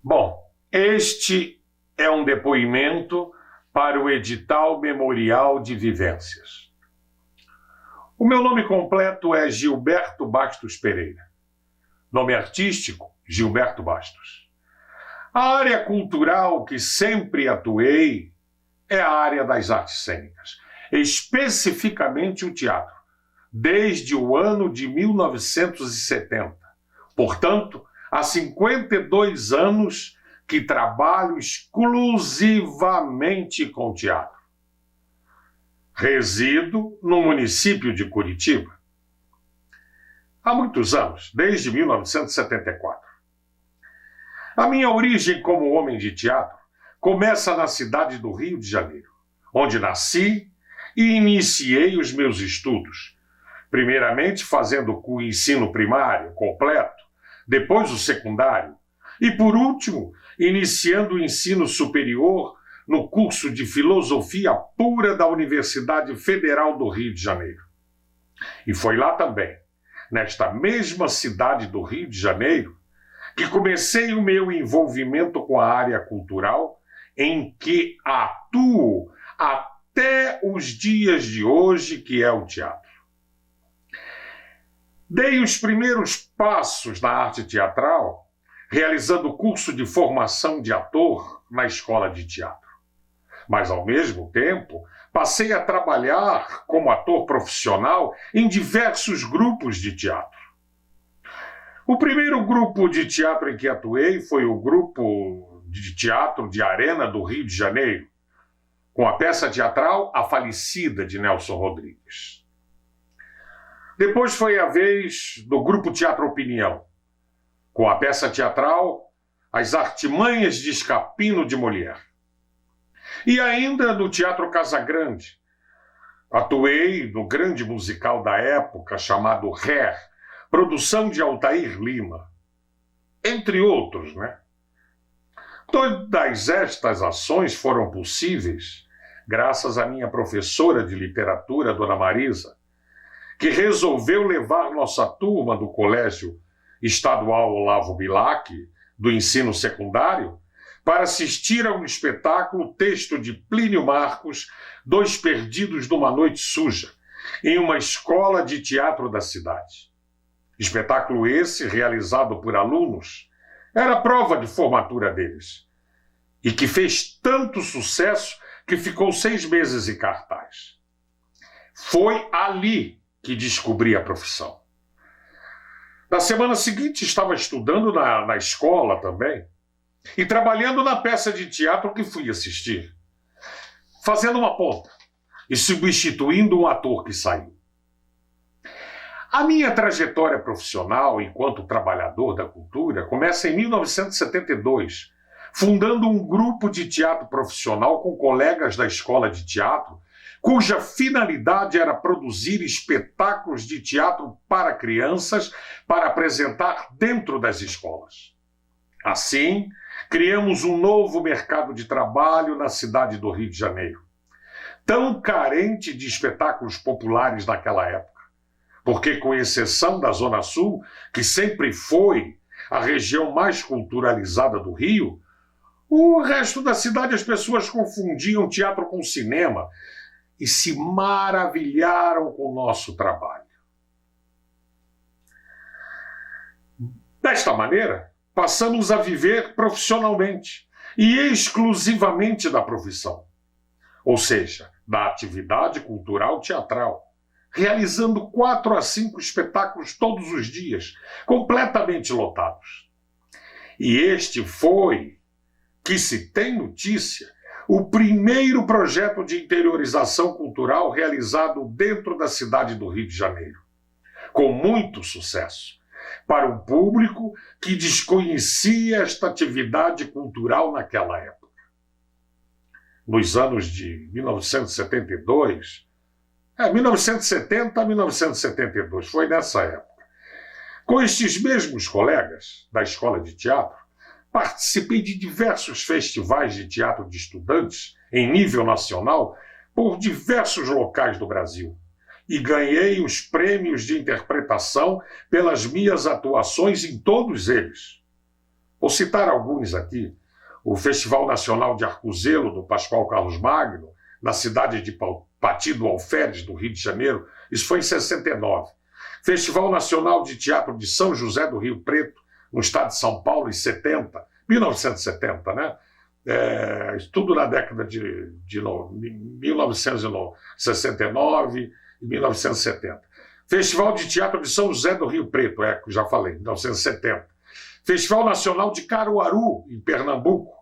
Bom, este é um depoimento para o edital memorial de vivências. O meu nome completo é Gilberto Bastos Pereira. Nome artístico, Gilberto Bastos. A área cultural que sempre atuei é a área das artes cênicas, especificamente o teatro, desde o ano de 1970. Portanto, há 52 anos que trabalho exclusivamente com teatro. Resido no município de Curitiba há muitos anos, desde 1974. A minha origem como homem de teatro começa na cidade do Rio de Janeiro, onde nasci e iniciei os meus estudos, primeiramente fazendo o ensino primário completo, depois o secundário e, por último, iniciando o ensino superior no curso de Filosofia Pura da Universidade Federal do Rio de Janeiro. E foi lá também, nesta mesma cidade do Rio de Janeiro, que comecei o meu envolvimento com a área cultural, em que atuo até os dias de hoje, que é o teatro. Dei os primeiros passos na arte teatral, realizando o curso de formação de ator na escola de teatro. Mas, ao mesmo tempo, passei a trabalhar como ator profissional em diversos grupos de teatro. O primeiro grupo de teatro em que atuei foi o grupo de teatro de Arena do Rio de Janeiro, com a peça teatral A Falecida, de Nelson Rodrigues. Depois foi a vez do grupo Teatro Opinião, com a peça teatral As Artimanhas de Escapino de Molière. E ainda no Teatro Casagrande, atuei no grande musical da época chamado Hair, produção de Altair Lima, entre outros, né? Todas estas ações foram possíveis graças à minha professora de literatura, Dona Marisa, que resolveu levar nossa turma do Colégio Estadual Olavo Bilac, do ensino secundário, para assistir a um espetáculo texto de Plínio Marcos, Dois Perdidos numa Noite Suja, em uma escola de teatro da cidade. Espetáculo esse, realizado por alunos, era a prova de formatura deles, e que fez tanto sucesso que ficou 6 meses em cartaz. Foi ali que descobri a profissão. Na semana seguinte, estava estudando na escola também, e trabalhando na peça de teatro que fui assistir, fazendo uma ponta e substituindo um ator que saiu. A minha trajetória profissional enquanto trabalhador da cultura começa em 1972, fundando um grupo de teatro profissional com colegas da escola de teatro, cuja finalidade era produzir espetáculos de teatro para crianças para apresentar dentro das escolas. Assim, criamos um novo mercado de trabalho na cidade do Rio de Janeiro, tão carente de espetáculos populares naquela época, porque, com exceção da Zona Sul, que sempre foi a região mais culturalizada do Rio, o resto da cidade as pessoas confundiam teatro com cinema e se maravilharam com o nosso trabalho. Desta maneira, passamos a viver profissionalmente e exclusivamente da profissão, ou seja, da atividade cultural teatral, realizando 4 a 5 espetáculos todos os dias, completamente lotados. E este foi, que se tem notícia, o primeiro projeto de interiorização cultural realizado dentro da cidade do Rio de Janeiro, com muito sucesso, para um público que desconhecia esta atividade cultural naquela época. Nos anos de 1970 a 1972, foi nessa época. Com estes mesmos colegas da escola de teatro, participei de diversos festivais de teatro de estudantes em nível nacional por diversos locais do Brasil e ganhei os prêmios de interpretação pelas minhas atuações em todos eles. Vou citar alguns aqui. O Festival Nacional de Arcozelo, do Pascoal Carlos Magno, na cidade de Pati do Alferes, do Rio de Janeiro, isso foi em 69. Festival Nacional de Teatro de São José do Rio Preto, no estado de São Paulo, em 1970, né? Tudo na década de 1969 e 1970. Festival de Teatro de São José do Rio Preto, que já falei, 1970. Festival Nacional de Caruaru, em Pernambuco,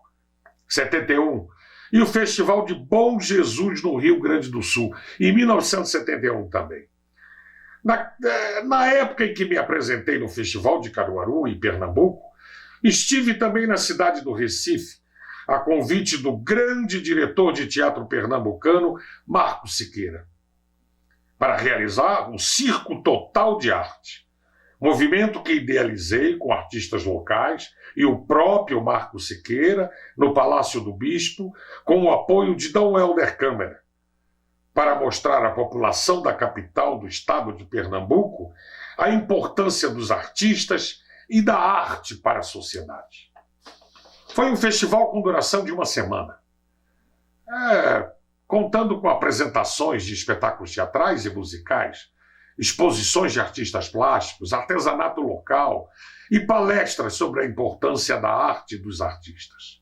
71. E o Festival de Bom Jesus, no Rio Grande do Sul, em 1971 também. Na época em que me apresentei no Festival de Caruaru, em Pernambuco, estive também na cidade do Recife, a convite do grande diretor de teatro pernambucano, Marco Siqueira, para realizar um Circo Total de Arte, movimento que idealizei com artistas locais e o próprio Marco Siqueira, no Palácio do Bispo, com o apoio de D. Helder Câmara, para mostrar à população da capital do estado de Pernambuco a importância dos artistas e da arte para a sociedade. Foi um festival com duração de uma semana, contando com apresentações de espetáculos teatrais e musicais, exposições de artistas plásticos, artesanato local e palestras sobre a importância da arte e dos artistas.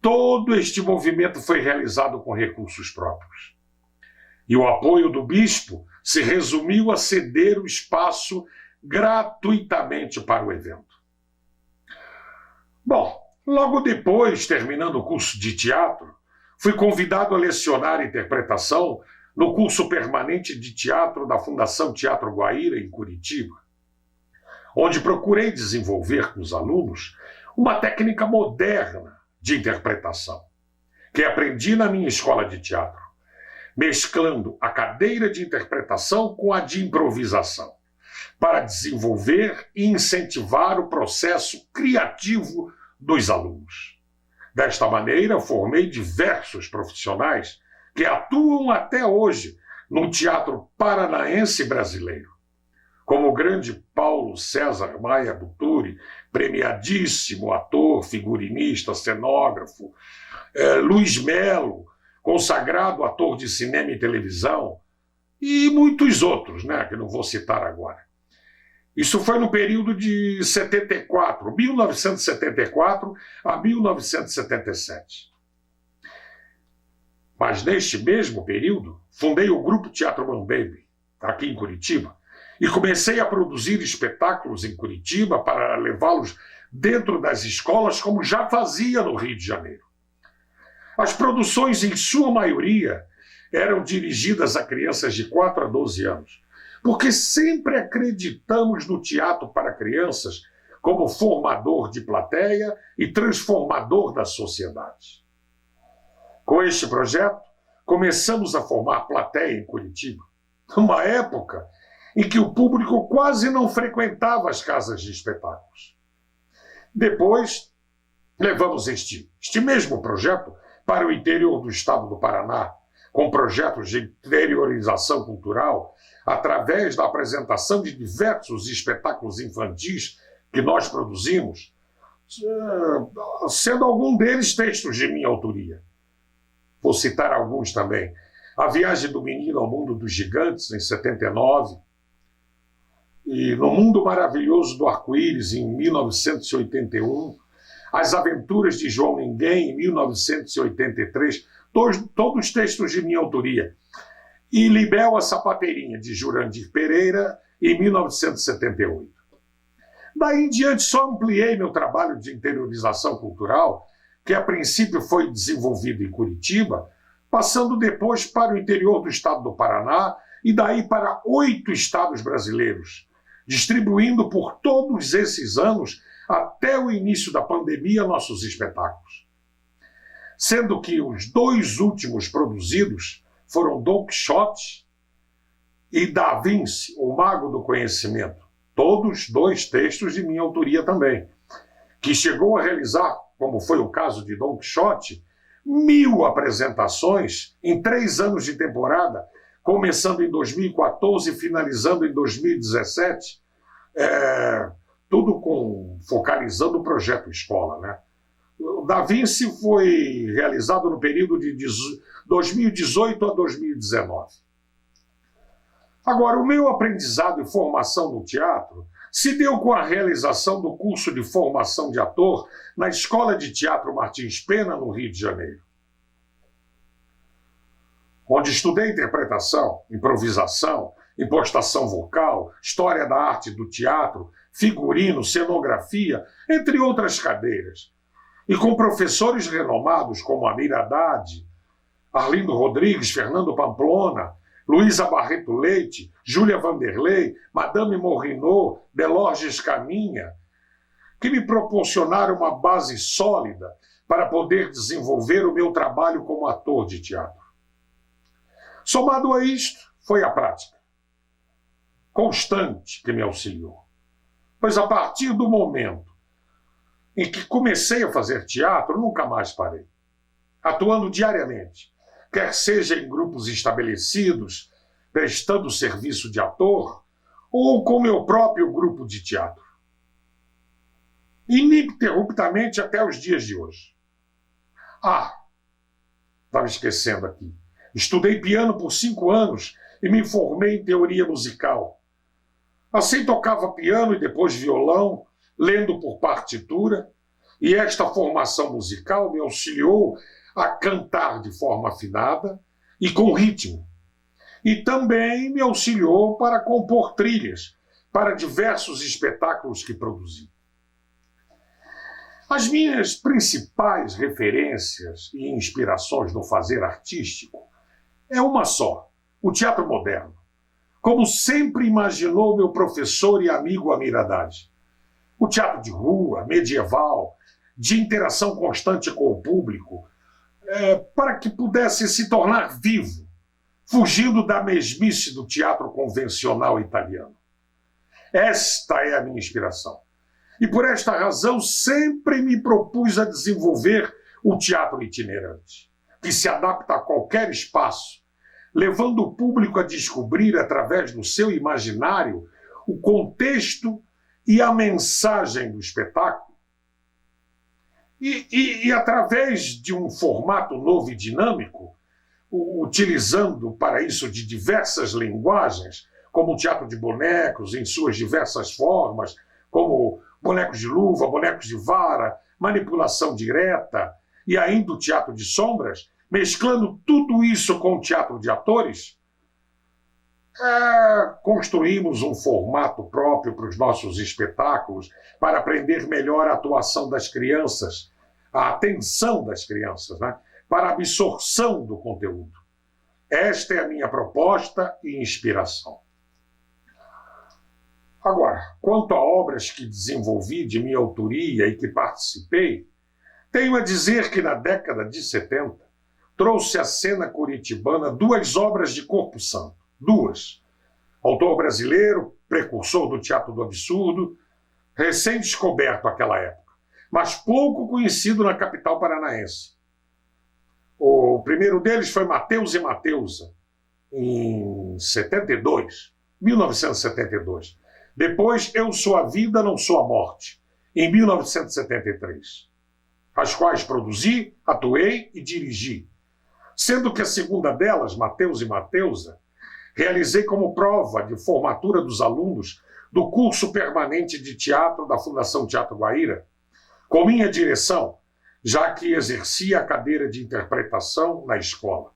Todo este movimento foi realizado com recursos próprios. E o apoio do bispo se resumiu a ceder o espaço gratuitamente para o evento. Bom, logo depois, terminando o curso de teatro, fui convidado a lecionar interpretação no curso permanente de teatro da Fundação Teatro Guaíra, em Curitiba, onde procurei desenvolver com os alunos uma técnica moderna de interpretação, que aprendi na minha escola de teatro, mesclando a cadeira de interpretação com a de improvisação, para desenvolver e incentivar o processo criativo dos alunos. Desta maneira, formei diversos profissionais que atuam até hoje no teatro paranaense brasileiro, como o grande Paulo César Maia Buturi, premiadíssimo ator, figurinista, cenógrafo, Luiz Melo, consagrado ator de cinema e televisão, e muitos outros, né, que não vou citar agora. Isso foi no período de 1974 a 1977. Mas neste mesmo período, fundei o Grupo Teatro Mambembe, aqui em Curitiba, e comecei a produzir espetáculos em Curitiba para levá-los dentro das escolas, como já fazia no Rio de Janeiro. As produções, em sua maioria, eram dirigidas a crianças de 4 a 12 anos, porque sempre acreditamos no teatro para crianças como formador de plateia e transformador da sociedade. Com este projeto, começamos a formar plateia em Curitiba, numa época em que o público quase não frequentava as casas de espetáculos. Depois, levamos este mesmo projeto para o interior do estado do Paraná, com projetos de interiorização cultural, através da apresentação de diversos espetáculos infantis que nós produzimos, sendo algum deles textos de minha autoria. Vou citar alguns também. A Viagem do Menino ao Mundo dos Gigantes, em 79, e No Mundo Maravilhoso do Arco-Íris, em 1981, As Aventuras de João Ninguém, em 1983, todos textos de minha autoria. E Libel a Sapateirinha, de Jurandir Pereira, em 1978. Daí em diante só ampliei meu trabalho de interiorização cultural, que a princípio foi desenvolvido em Curitiba, passando depois para o interior do estado do Paraná e daí para 8 estados brasileiros, distribuindo por todos esses anos, até o início da pandemia, nossos espetáculos. Sendo que os 2 últimos produzidos foram Don Quixote e Da Vinci, o Mago do Conhecimento, todos 2 textos de minha autoria também, que chegou a realizar, como foi o caso de Don Quixote, 1000 apresentações em 3 anos de temporada, começando em 2014 e finalizando em 2017, tudo focalizando o projeto escola, né? O Da Vinci foi realizado no período de 2018 a 2019. Agora, o meu aprendizado e formação no teatro se deu com a realização do curso de formação de ator na Escola de Teatro Martins Pena, no Rio de Janeiro, onde estudei interpretação, improvisação, impostação vocal, história da arte do teatro, figurino, cenografia, entre outras cadeiras, e com professores renomados como Amir Haddad, Arlindo Rodrigues, Fernando Pamplona, Luísa Barreto Leite, Júlia Vanderlei, Madame Morrinot, Delorges Caminha, que me proporcionaram uma base sólida para poder desenvolver o meu trabalho como ator de teatro. Somado a isto, foi a prática constante que me auxiliou. Pois a partir do momento em que comecei a fazer teatro, nunca mais parei, atuando diariamente, quer seja em grupos estabelecidos, prestando serviço de ator, ou com meu próprio grupo de teatro. Ininterruptamente até os dias de hoje. Estava esquecendo aqui. Estudei piano por 5 anos e me formei em teoria musical. Assim tocava piano e depois violão, lendo por partitura, e esta formação musical me auxiliou a cantar de forma afinada e com ritmo. E também me auxiliou para compor trilhas para diversos espetáculos que produzi. As minhas principais referências e inspirações no fazer artístico é uma só, o teatro moderno, como sempre imaginou meu professor e amigo Amir Haddad. O teatro de rua, medieval, de interação constante com o público, para que pudesse se tornar vivo, fugindo da mesmice do teatro convencional italiano. Esta é a minha inspiração. E por esta razão sempre me propus a desenvolver o teatro itinerante, que se adapta a qualquer espaço, levando o público a descobrir, através do seu imaginário, o contexto e a mensagem do espetáculo. E através de um formato novo e dinâmico, utilizando para isso de diversas linguagens, como o teatro de bonecos em suas diversas formas, como bonecos de luva, bonecos de vara, manipulação direta, e ainda o teatro de sombras, mesclando tudo isso com o teatro de atores, construímos um formato próprio para os nossos espetáculos, para aprender melhor a atuação das crianças, a atenção das crianças, né? Para a absorção do conteúdo. Esta é a minha proposta e inspiração. Agora, quanto a obras que desenvolvi de minha autoria e que participei, tenho a dizer que na década de 70 trouxe à cena curitibana 2 obras de corpo santo. 2. Autor brasileiro, precursor do teatro do absurdo, recém-descoberto naquela época, mas pouco conhecido na capital paranaense. O primeiro deles foi Mateus e Mateusa, em 1972. Depois, Eu Sou a Vida, Não Sou a Morte, em 1973. As quais produzi, atuei e dirigi. Sendo que a segunda delas, Mateus e Mateusa, realizei como prova de formatura dos alunos do curso permanente de teatro da Fundação Teatro Guaíra, com minha direção, já que exercia a cadeira de interpretação na escola.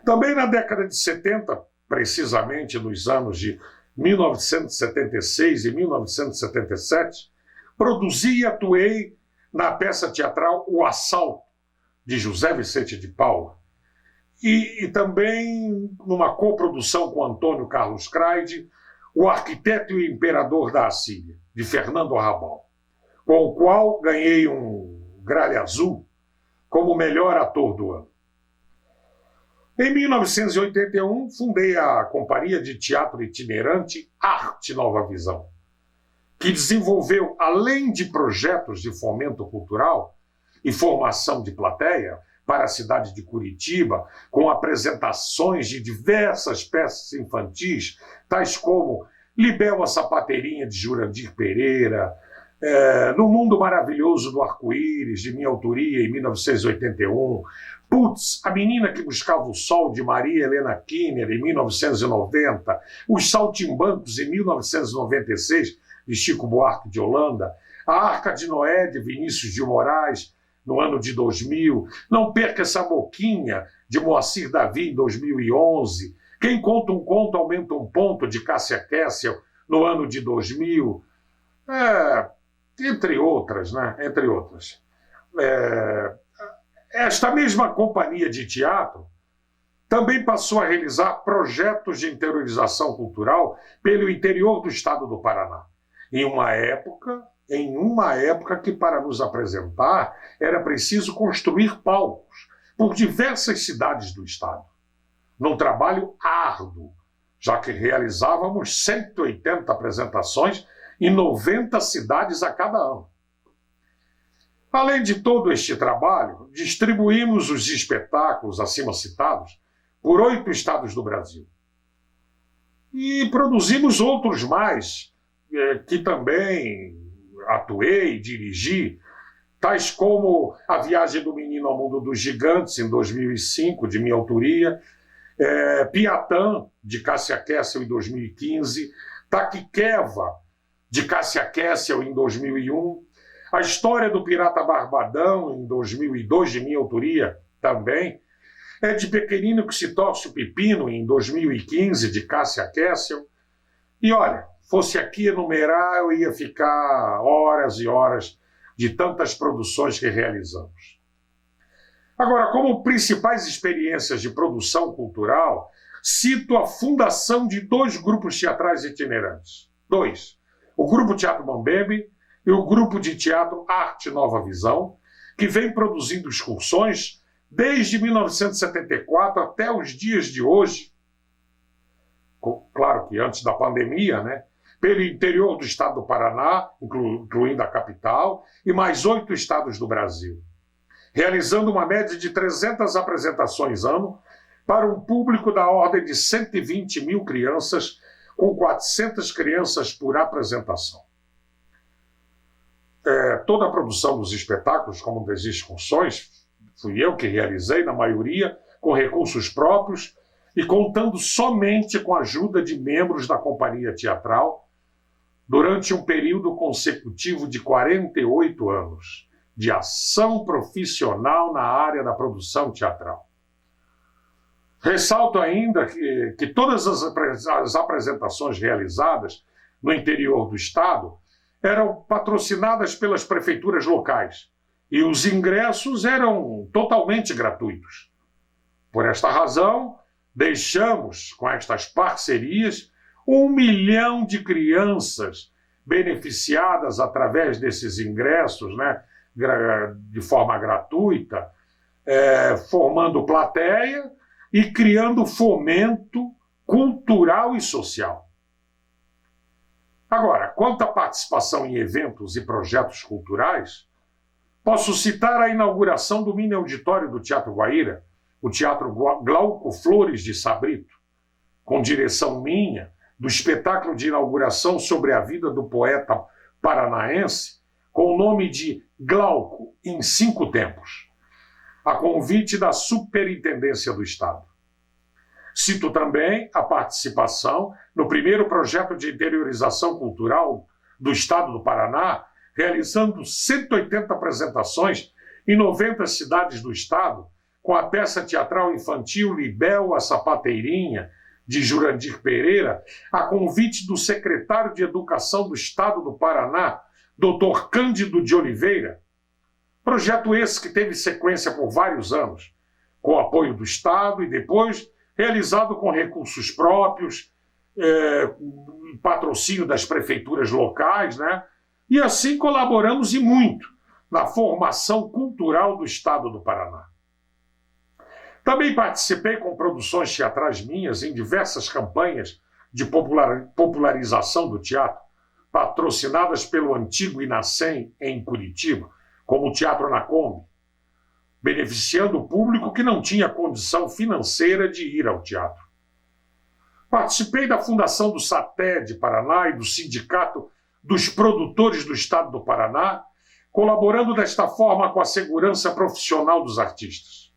Também na década de 70, precisamente nos anos de 1976 e 1977, produzi e atuei na peça teatral O Assalto, de José Vicente de Paula, e também numa coprodução com Antônio Carlos Craide, O Arquiteto e o Imperador da Assíria, de Fernando Arrabal, com o qual ganhei um Gralha Azul como melhor ator do ano. Em 1981, fundei a Companhia de Teatro Itinerante Arte Nova Visão, que desenvolveu, além de projetos de fomento cultural e formação de plateia para a cidade de Curitiba, com apresentações de diversas peças infantis, tais como Libel a Sapateirinha, de Jurandir Pereira, No Mundo Maravilhoso do Arco-Íris, de minha autoria, em 1981, Putz, A Menina que Buscava o Sol, de Maria Helena Kinner, em 1990, Os Saltimbancos, em 1996, de Chico Buarque de Holanda, A Arca de Noé, de Vinícius de Moraes, no ano de 2000, Não Perca Essa Boquinha, de Moacir Davi, em 2011, Quem Conta um Conto Aumenta um Ponto, de Cássia Kessel, no ano de 2000, entre outras, né? Entre outras. Esta mesma companhia de teatro também passou a realizar projetos de interiorização cultural pelo interior do estado do Paraná, em uma época que, para nos apresentar, era preciso construir palcos por diversas cidades do estado, num trabalho árduo, já que realizávamos 180 apresentações em 90 cidades a cada ano. Além de todo este trabalho, distribuímos os espetáculos acima citados por 8 estados do Brasil. E produzimos outros mais, que também atuei e dirigi, tais como A Viagem do Menino ao Mundo dos Gigantes, em 2005, de minha autoria, Piatã, de Cássia Kessel, em 2015, Taquiqueva, de Cássia Kessel, em 2001, A História do Pirata Barbadão, em 2002, de minha autoria também, De Pequenino que se Torce o Pepino, em 2015, de Cássia Kessel. E olha, fosse aqui enumerar, eu ia ficar horas e horas de tantas produções que realizamos. Agora, como principais experiências de produção cultural, cito a fundação de 2 grupos teatrais itinerantes. 2. O Grupo Teatro Mambembe e o Grupo de Teatro Arte Nova Visão, que vem produzindo excursões desde 1974 até os dias de hoje, claro que antes da pandemia, né? Pelo interior do estado do Paraná, incluindo a capital, e mais 8 estados do Brasil, realizando uma média de 300 apresentações ano para um público da ordem de 120 mil crianças, com 400 crianças por apresentação. Toda a produção dos espetáculos, como das excursões, fui eu que realizei, na maioria, com recursos próprios e contando somente com a ajuda de membros da companhia teatral, durante um período consecutivo de 48 anos de ação profissional na área da produção teatral. Ressalto ainda que todas as apresentações realizadas no interior do estado eram patrocinadas pelas prefeituras locais e os ingressos eram totalmente gratuitos. Por esta razão, deixamos, com estas parcerias, 1 milhão de crianças beneficiadas através desses ingressos, né, de forma gratuita, formando plateia e criando fomento cultural e social. Agora, quanto à participação em eventos e projetos culturais, posso citar a inauguração do mini auditório do Teatro Guaíra, o Teatro Glauco Flores de Sabrito, com direção minha, do espetáculo de inauguração sobre a vida do poeta paranaense, com o nome de Glauco em 5 tempos, a convite da Superintendência do Estado. Cito também a participação no primeiro projeto de interiorização cultural do Estado do Paraná, realizando 180 apresentações em 90 cidades do Estado, com a peça teatral infantil Libel a Sapateirinha, de Jurandir Pereira, a convite do secretário de Educação do Estado do Paraná, Dr. Cândido de Oliveira. Projeto esse que teve sequência por vários anos, com apoio do Estado e depois realizado com recursos próprios, patrocínio das prefeituras locais, né? E assim colaboramos e muito na formação cultural do Estado do Paraná. Também participei com produções teatrais minhas em diversas campanhas de popularização do teatro, patrocinadas pelo antigo Inacem em Curitiba, como o Teatro na Kombi, beneficiando o público que não tinha condição financeira de ir ao teatro. Participei da fundação do SATED Paraná e do Sindicato dos Produtores do Estado do Paraná, colaborando desta forma com a segurança profissional dos artistas.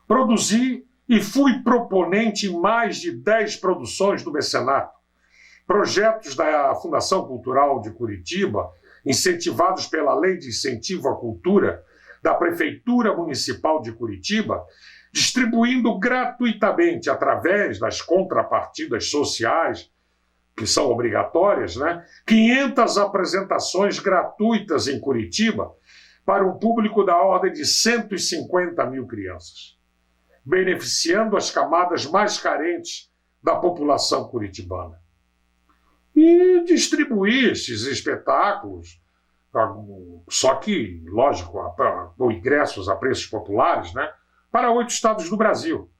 Produzi e fui proponente em mais de 10 produções do mecenato, projetos da Fundação Cultural de Curitiba, incentivados pela Lei de Incentivo à Cultura da Prefeitura Municipal de Curitiba, distribuindo gratuitamente, através das contrapartidas sociais, que são obrigatórias, 500 apresentações gratuitas em Curitiba para um público da ordem de 150 mil crianças, beneficiando as camadas mais carentes da população curitibana. E distribuir esses espetáculos, só que, lógico, com ingressos a preços populares, para 8 estados do Brasil.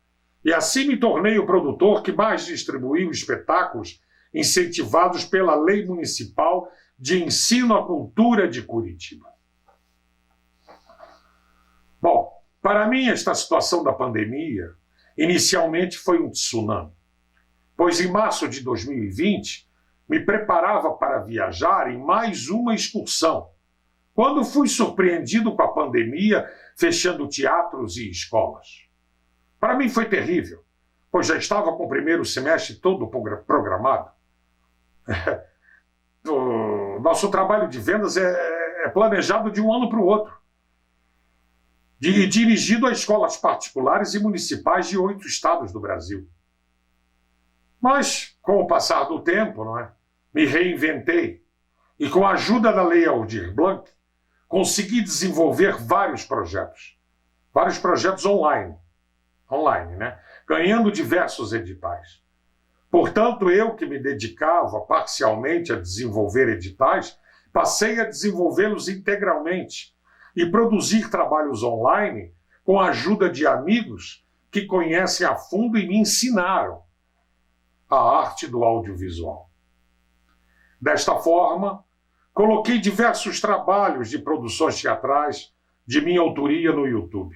E assim me tornei o produtor que mais distribuiu espetáculos incentivados pela Lei Municipal de Ensino à Cultura de Curitiba. Bom, para mim esta situação da pandemia inicialmente foi um tsunami, pois em março de 2020 me preparava para viajar em mais uma excursão, quando fui surpreendido com a pandemia fechando teatros e escolas. Para mim foi terrível, pois já estava com o primeiro semestre todo programado. O nosso trabalho de vendas é planejado de um ano para o outro, dirigido a escolas particulares e municipais de 8 estados do Brasil. Mas, com o passar do tempo, me reinventei e, com a ajuda da Lei Aldir Blanc, consegui desenvolver vários projetos online, ganhando diversos editais. Portanto, eu que me dedicava parcialmente a desenvolver editais, passei a desenvolvê-los integralmente e produzir trabalhos online com a ajuda de amigos que conhecem a fundo e me ensinaram a arte do audiovisual. Desta forma, coloquei diversos trabalhos de produções teatrais de minha autoria no YouTube.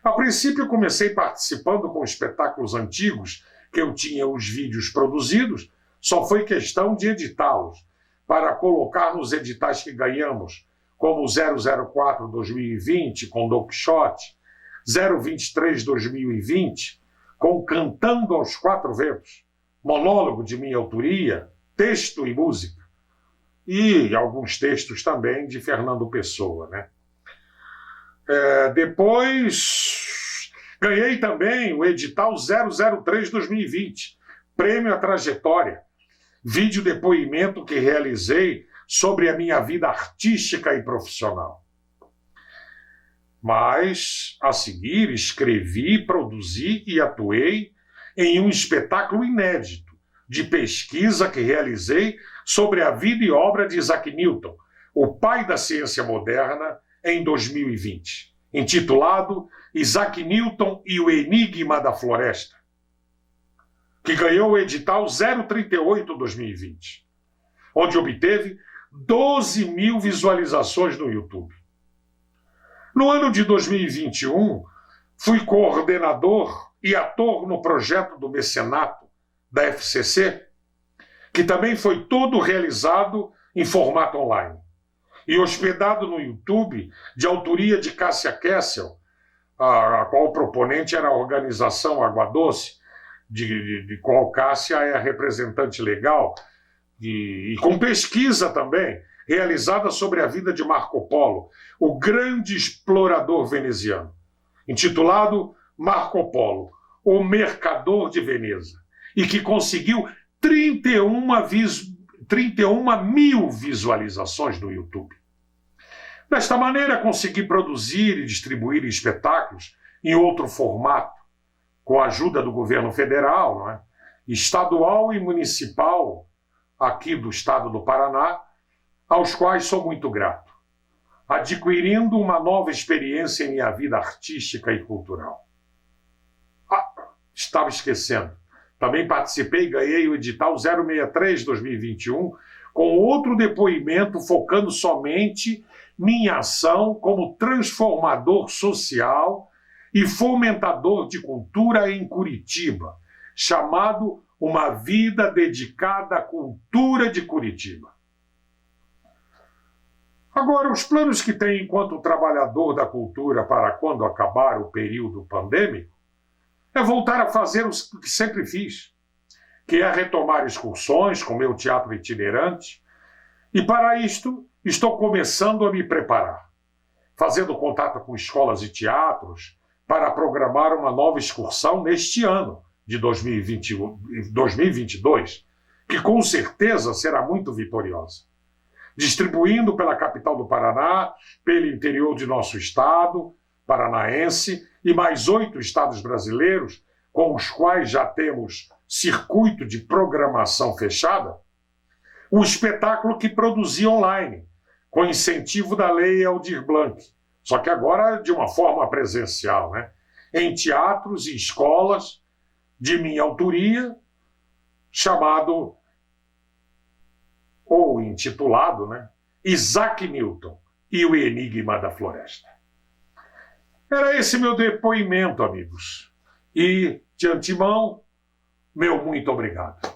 A princípio, comecei participando com espetáculos antigos que eu tinha os vídeos produzidos, só foi questão de editá-los para colocar nos editais que ganhamos, como o 004 2020 com Don Quixote, 023 2020 com Cantando aos Quatro Ventos, monólogo de minha autoria, texto e música, e alguns textos também de Fernando Pessoa. Depois, ganhei também o edital 003 2020, Prêmio à Trajetória, vídeo depoimento que realizei sobre a minha vida artística e profissional. Mas, a seguir, escrevi, produzi e atuei em um espetáculo inédito de pesquisa que realizei sobre a vida e obra de Isaac Newton, o pai da ciência moderna, em 2020, intitulado Isaac Newton e o Enigma da Floresta, que ganhou o edital 038 2020, onde obteve 12 mil visualizações no YouTube. No ano de 2021, fui coordenador e ator no projeto do mecenato da FCC, que também foi todo realizado em formato online e hospedado no YouTube, de autoria de Cássia Kessel, a qual proponente era a organização Água Doce, de qual Cássia é a representante legal, e com pesquisa também, realizada sobre a vida de Marco Polo, o grande explorador veneziano, intitulado Marco Polo, o Mercador de Veneza, e que conseguiu 31 mil visualizações no YouTube. Desta maneira, consegui produzir e distribuir espetáculos em outro formato, com a ajuda do governo federal, estadual e municipal, aqui do estado do Paraná, aos quais sou muito grato, adquirindo uma nova experiência em minha vida artística e cultural. Estava esquecendo. Também participei e ganhei o edital 063 2021, com outro depoimento focando somente minha ação como transformador social e fomentador de cultura em Curitiba, chamado uma vida dedicada à cultura de Curitiba. Agora, os planos que tem enquanto trabalhador da cultura para quando acabar o período pandêmico é voltar a fazer o que sempre fiz, que é retomar excursões com meu teatro itinerante, e para isto estou começando a me preparar, fazendo contato com escolas e teatros para programar uma nova excursão neste ano de 2022, que com certeza será muito vitoriosa. Distribuindo pela capital do Paraná, pelo interior de nosso estado, paranaense, e mais 8 estados brasileiros, com os quais já temos circuito de programação fechada, o espetáculo que produzi online, com incentivo da Lei Aldir Blanc, só que agora de uma forma presencial, né? Em teatros e escolas de minha autoria, chamado ou intitulado, né, Isaac Newton e o Enigma da Floresta. Era esse meu depoimento, amigos. E, de antemão, meu muito obrigado.